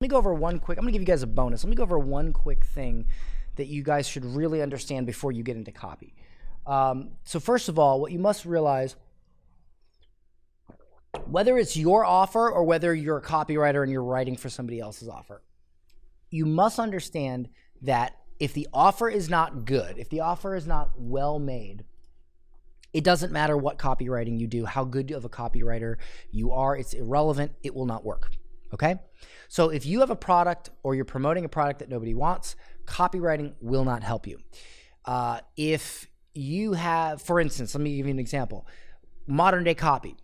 Let me go over one quick, I'm gonna give you guys a bonus. Let me go over one quick thing that you guys should really understand before you get into copy. So first of all, what you must realize, whether it's your offer or whether you're a copywriter and you're writing for somebody else's offer, you must understand that if the offer is not good, if the offer is not well made, it doesn't matter what copywriting you do, how good of a copywriter you are, it's irrelevant, it will not work, okay? So if you have a product or you're promoting a product that nobody wants, copywriting will not help you. If you have, for instance, let me give you an example, modern day copy,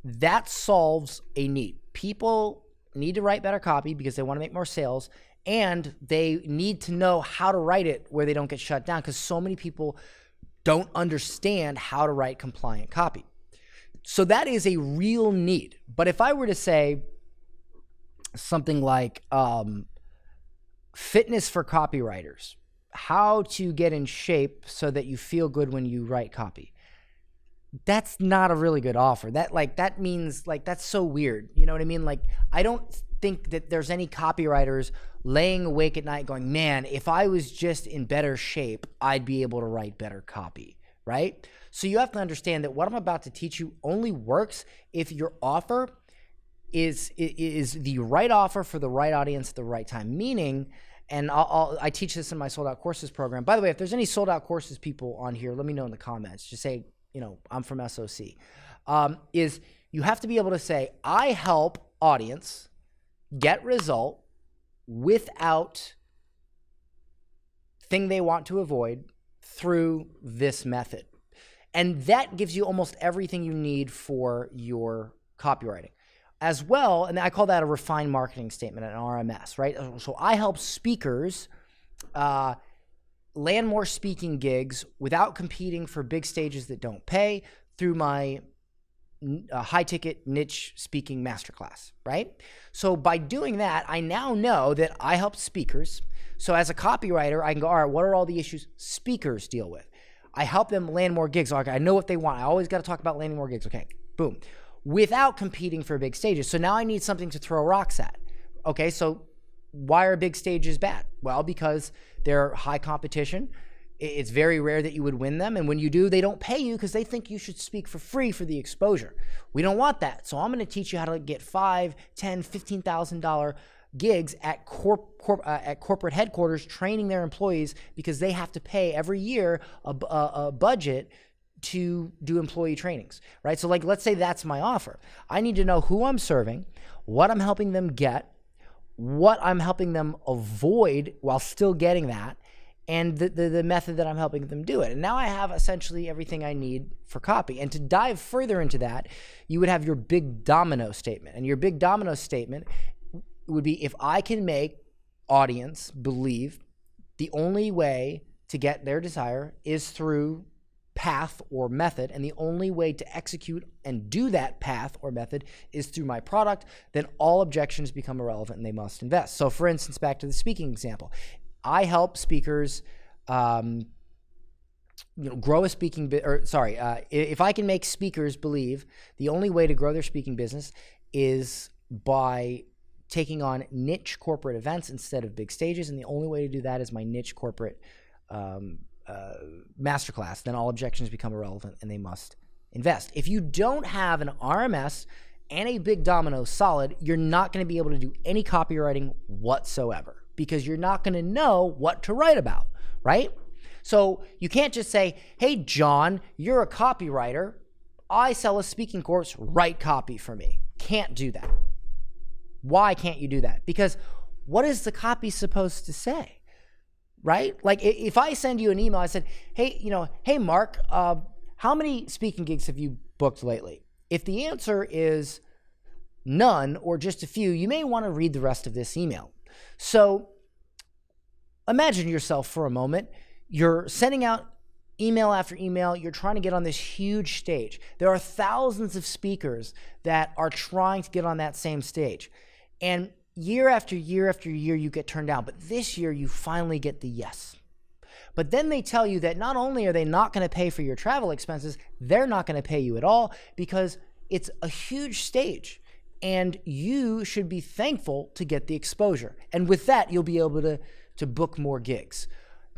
that solves a need. People need to write better copy because they want to make more sales, and they need to know how to write it where they don't get shut down, because so many people don't understand how to write compliant copy. So that is a real need. But if I were to say something like fitness for copywriters, how to get in shape so that you feel good when you write copy, that's not a really good offer. That means that's so weird. You know what I mean? Like, I don't think that there's any copywriters laying awake at night going, man, if I was just in better shape, I'd be able to write better copy, right? So you have to understand that what I'm about to teach you only works if your offer is the right offer for the right audience at the right time. Meaning, and I teach this in my sold out courses program. By the way, if there's any sold out courses people on here, let me know in the comments. Just say, you know, I'm from SOC. Is you have to be able to say, I help audience get result without thing they want to avoid through this method. And that gives you almost everything you need for your copywriting as well. And I call that a refined marketing statement, an RMS, right? So I help speakers land more speaking gigs without competing for big stages that don't pay through my high ticket niche speaking masterclass, right? So by doing that, I now know that I help speakers. So as a copywriter, I can go, all right, what are all the issues speakers deal with? I help them land more gigs. Okay, I know what they want. I always got to talk about landing more gigs. Okay, boom. Without competing for big stages. So now I need something to throw rocks at. Okay, so why are big stages bad? Well, because they're high competition. It's very rare that you would win them. And when you do, they don't pay you because they think you should speak for free for the exposure. We don't want that. So I'm going to teach you how to get $5,000, $10,000, $15,000 gigs at corporate headquarters, training their employees because they have to pay every year a budget to do employee trainings, right? So like, let's say that's my offer. I need to know who I'm serving, what I'm helping them get, what I'm helping them avoid while still getting that, and the method that I'm helping them do it. And now I have essentially everything I need for copy. And to dive further into that, you would have your big domino statement. And your big domino statement would be, if I can make audience believe the only way to get their desire is through path or method, and the only way to execute and do that path or method is through my product, then all objections become irrelevant and they must invest. So for instance, back to the speaking example, I help speakers, grow a speaking, if I can make speakers believe the only way to grow their speaking business is by taking on niche corporate events instead of big stages, and the only way to do that is my niche corporate masterclass, then all objections become irrelevant and they must invest. If you don't have an RMS and a big domino solid, you're not going to be able to do any copywriting whatsoever because you're not going to know what to write about, right? So you can't just say, hey, John, you're a copywriter. I sell a speaking course, write copy for me. Can't do that. Why can't you do that? Because what is the copy supposed to say? Right? Like if I send you an email, I said, hey, Mark, how many speaking gigs have you booked lately? If the answer is none or just a few, you may want to read the rest of this email. So imagine yourself for a moment. You're sending out email after email. You're trying to get on this huge stage. There are thousands of speakers that are trying to get on that same stage. And year after year after year, you get turned down. But this year, you finally get the yes. But then they tell you that not only are they not going to pay for your travel expenses, they're not going to pay you at all because it's a huge stage. And you should be thankful to get the exposure. And with that, you'll be able to book more gigs.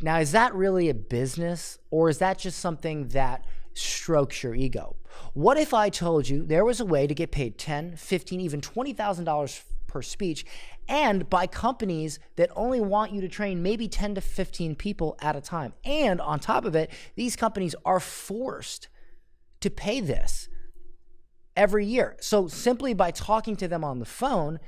Now, is that really a business, or is that just something that strokes your ego? What if I told you there was a way to get paid $10, $15, even $20,000 per speech, and by companies that only want you to train maybe 10 to 15 people at a time? And on top of it, these companies are forced to pay this every year. So simply by talking to them on the phone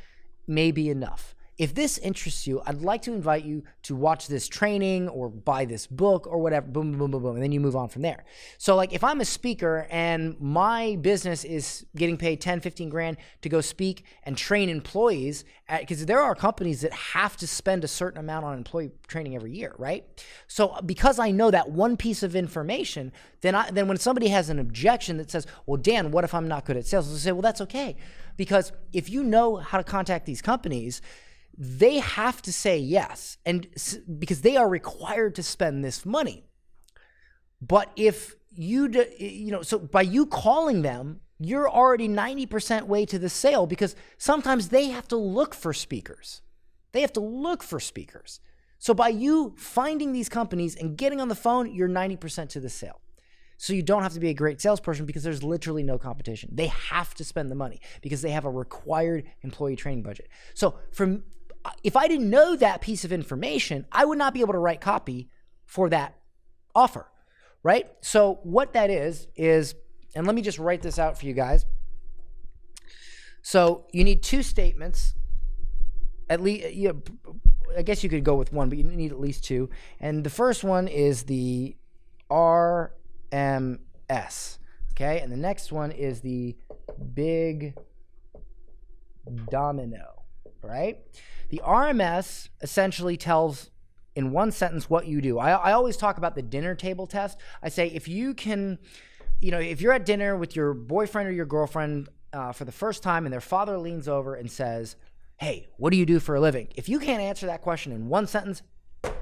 may be enough. If this interests you, I'd like to invite you to watch this training or buy this book or whatever, boom, boom, boom, boom, and then you move on from there. So like if I'm a speaker and my business is getting paid 10, 15 grand to go speak and train employees, because there are companies that have to spend a certain amount on employee training every year, right? So because I know that one piece of information, then when somebody has an objection that says, well, Dan, what if I'm not good at sales? I'll say, well, that's okay. Because if you know how to contact these companies, they have to say yes, and because they are required to spend this money. But if so by you calling them, you're already 90% way to the sale, because sometimes they have to look for speakers. So by you finding these companies and getting on the phone, you're 90% to the sale. So you don't have to be a great salesperson, because there's literally no competition. They have to spend the money because they have a required employee training budget. So if I didn't know that piece of information, I would not be able to write copy for that offer, right? So what that is, and let me just write this out for you guys. So you need two statements, at least. I guess you could go with one, but you need at least two. And the first one is the RMS, okay? And the next one is the big domino, right? The RMS essentially tells in one sentence what you do. I always talk about the dinner table test. I say if you can, if you're at dinner with your boyfriend or your girlfriend for the first time and their father leans over and says, hey, what do you do for a living? If you can't answer that question in one sentence,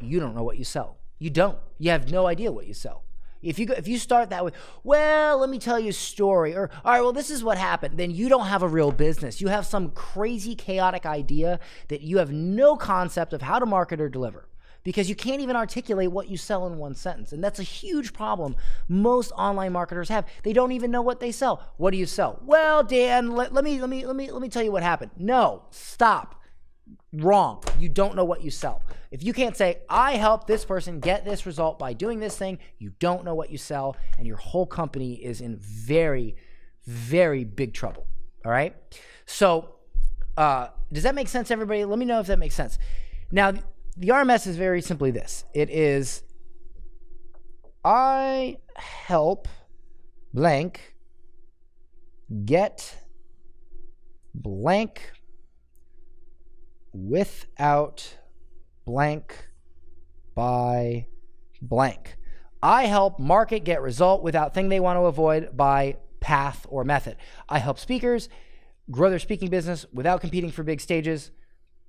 you don't know what you sell. You don't. You have no idea what you sell. If you start that with, well, let me tell you a story, or all right, well, this is what happened, then you don't have a real business. You have some crazy, chaotic idea that you have no concept of how to market or deliver, because you can't even articulate what you sell in one sentence. And that's a huge problem most online marketers have. They don't even know what they sell. What do you sell? Well, Dan, let me tell you what happened. No, stop. Wrong. You don't know what you sell. If you can't say, I helped this person get this result by doing this thing, you don't know what you sell, and your whole company is in very, very big trouble. All right? So does that make sense, everybody? Let me know if that makes sense. Now, the RMS is very simply this. It is, I help blank get blank without blank by blank. I help market get result without thing they want to avoid by path or method. I help speakers grow their speaking business without competing for big stages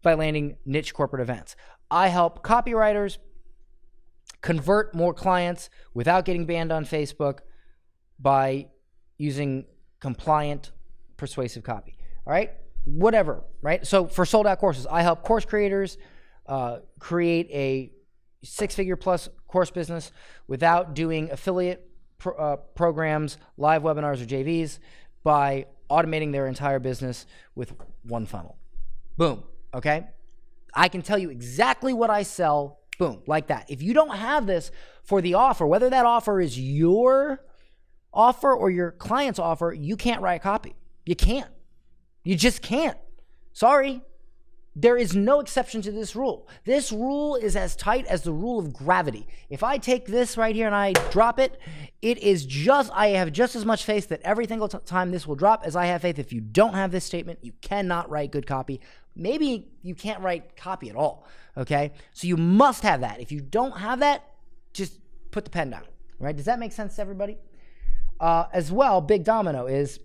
by landing niche corporate events. I help copywriters convert more clients without getting banned on Facebook by using compliant, persuasive copy. All right? Whatever, right? So for sold out courses, I help course creators create a 6-figure plus course business without doing affiliate programs, live webinars, or JVs by automating their entire business with one funnel. Boom, okay? I can tell you exactly what I sell, boom, like that. If you don't have this for the offer, whether that offer is your offer or your client's offer, you can't write copy. You can't. You just can't. Sorry. There is no exception to this rule. This rule is as tight as the rule of gravity. If I take this right here and I drop it, I have just as much faith that every single time this will drop as I have faith if you don't have this statement, you cannot write good copy. Maybe you can't write copy at all, okay? So you must have that. If you don't have that, just put the pen down, right? Does that make sense to everybody? As well, big domino is,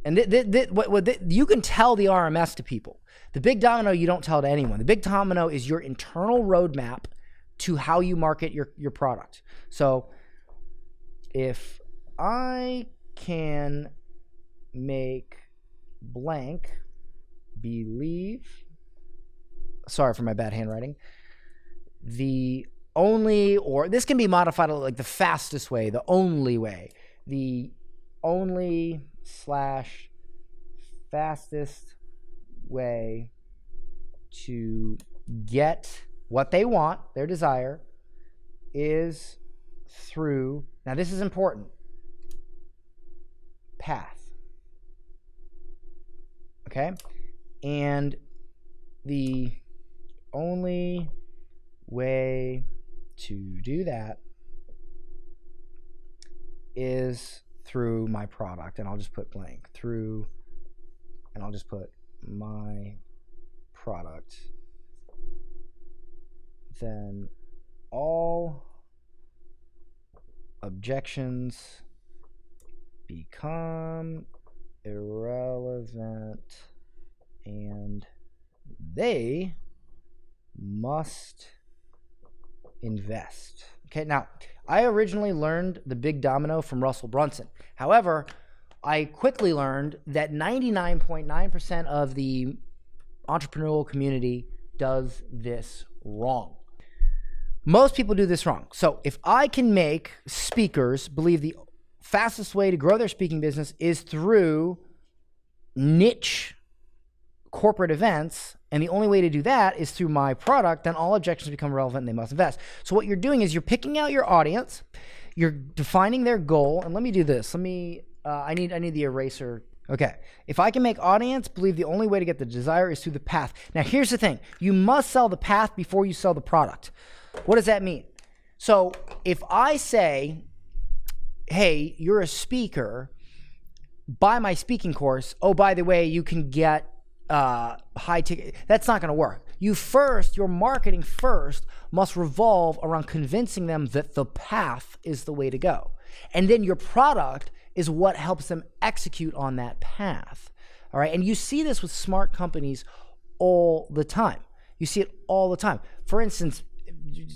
and you can tell the RMS to people. The big domino you don't tell to anyone. The big domino is your internal roadmap to how you market your product. So if I can make blank believe, sorry for my bad handwriting, the only, or this can be modified like the fastest way, the only way, the only / fastest way to get what they want, their desire, is through, now this is important, path. Okay? And the only way to do that is through my product, and I'll just put blank, through, and I'll just put my product. Then all objections become irrelevant and they must invest. Okay, now I originally learned the big domino from Russell Brunson. However, I quickly learned that 99.9% of the entrepreneurial community does this wrong. Most people do this wrong. So if I can make speakers believe the fastest way to grow their speaking business is through niche corporate events, and the only way to do that is through my product, then all objections become relevant and they must invest. So what you're doing is you're picking out your audience, you're defining their goal, and let me do this. Let me, I need the eraser. Okay, if I can make audience believe the only way to get the desire is through the path. Now here's the thing, you must sell the path before you sell the product. What does that mean? So if I say, hey, you're a speaker, buy my speaking course, oh, by the way, you can get high ticket, that's not going to work. Your marketing first must revolve around convincing them that the path is the way to go. And then your product is what helps them execute on that path. All right. And you see this with smart companies all the time. You see it all the time. For instance,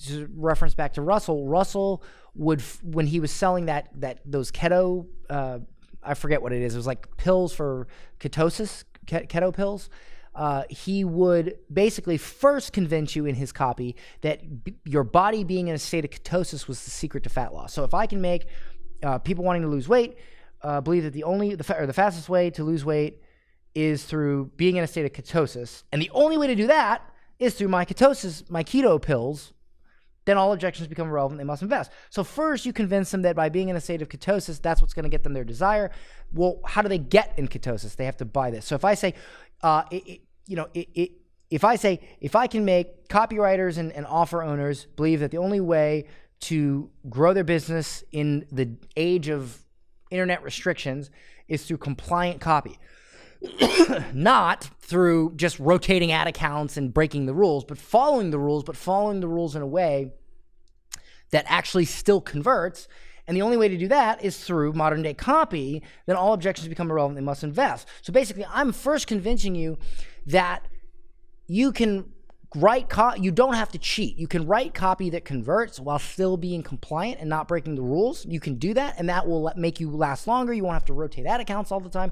to reference back to Russell would, when he was selling those keto, I forget what it is. It was like pills for ketosis, keto pills. He would basically first convince you in his copy that your body being in a state of ketosis was the secret to fat loss. So if I can make people wanting to lose weight believe that the fastest way to lose weight is through being in a state of ketosis, and the only way to do that is through my keto pills, then all objections become irrelevant. They must invest. So first you convince them that by being in a state of ketosis, that's what's going to get them their desire. Well, how do they get in ketosis? They have to buy this. So if I say, if I can make copywriters and offer owners believe that the only way to grow their business in the age of internet restrictions is through compliant copy, not through just rotating ad accounts and breaking the rules, but following the rules in a way that actually still converts. And the only way to do that is through modern day copy. Then all objections become irrelevant. They must invest. So basically, I'm first convincing you that you can write you don't have to cheat. You can write copy that converts while still being compliant and not breaking the rules. You can do that, and that will make you last longer. You won't have to rotate ad accounts all the time.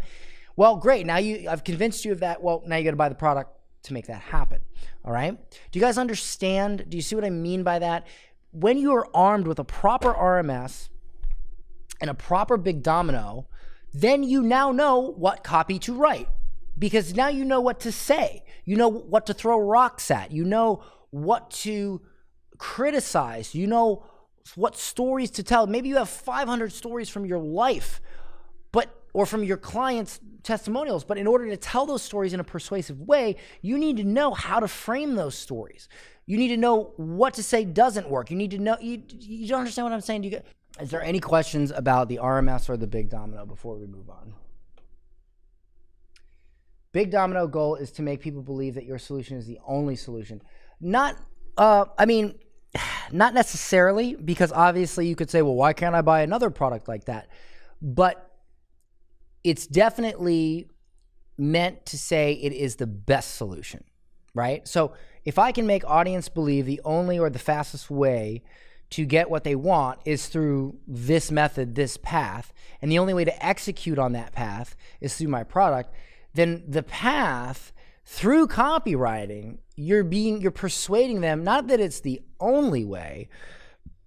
Well, great. Now I've convinced you of that. Well, now you got to buy the product to make that happen. All right. Do you guys understand? Do you see what I mean by that? When you are armed with a proper RMS and a proper big domino, then you now know what copy to write, because now you know what to say. You know what to throw rocks at. You know what to criticize. You know what stories to tell. Maybe you have 500 stories from your life, or from your clients' testimonials. But in order to tell those stories in a persuasive way, you need to know how to frame those stories. You need to know what to say doesn't work. You need to know, you don't understand what I'm saying? Is there any questions about the RMS or the big domino before we move on? Big domino goal is to make people believe that your solution is the only solution. Not necessarily, because obviously you could say, well, why can't I buy another product like that? But it's definitely meant to say it is the best solution, right? So if I can make audience believe the only or the fastest way to get what they want is through this method, this path, and the only way to execute on that path is through my product, then the path through copywriting, you're persuading them, not that it's the only way,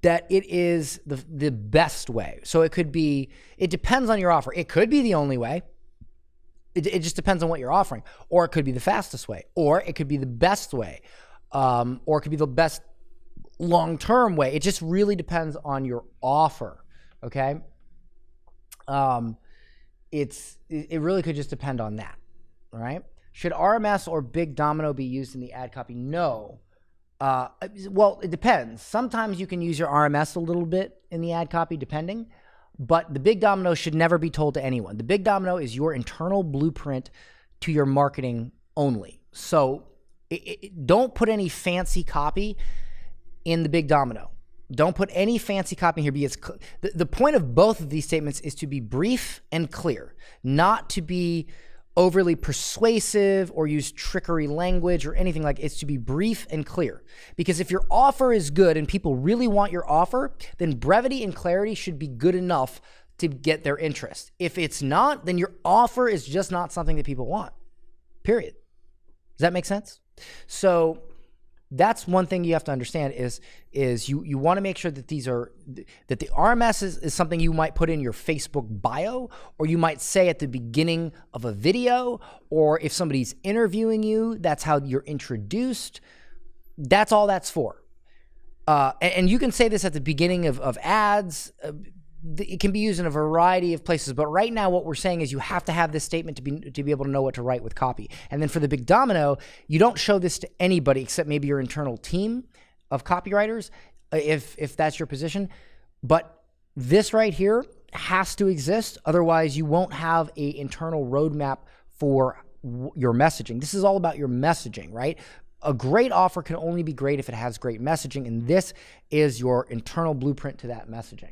that it is the best way. So it depends on your offer. It could be the only way. It just depends on what you're offering. Or it could be the fastest way. Or it could be the best way. Or it could be the best long-term way. It just really depends on your offer, okay? It really could just depend on that, all right? Should RMS or big domino be used in the ad copy? No. Well, it depends. Sometimes you can use your RMS a little bit in the ad copy, depending, but the big domino should never be told to anyone. The big domino is your internal blueprint to your marketing only. So don't put any fancy copy in the big domino. Don't put any fancy copy in here because the point of both of these statements is to be brief and clear, not to be overly persuasive or use trickery language or anything like it. It's to be brief and clear. Because if your offer is good and people really want your offer, then brevity and clarity should be good enough to get their interest. If it's not, then your offer is just not something that people want, period. Does that make sense? So that's one thing you have to understand is you want to make sure that that the RMS is something you might put in your Facebook bio, or you might say at the beginning of a video, or if somebody's interviewing you, that's how you're introduced. That's all that's for. And you can say this at the beginning of ads. It can be used in a variety of places, but right now what we're saying is you have to have this statement to be able to know what to write with copy. And then for the big domino, you don't show this to anybody except maybe your internal team of copywriters, if that's your position. But this right here has to exist. Otherwise, you won't have an internal roadmap for your messaging. This is all about your messaging, right? A great offer can only be great if it has great messaging, and this is your internal blueprint to that messaging.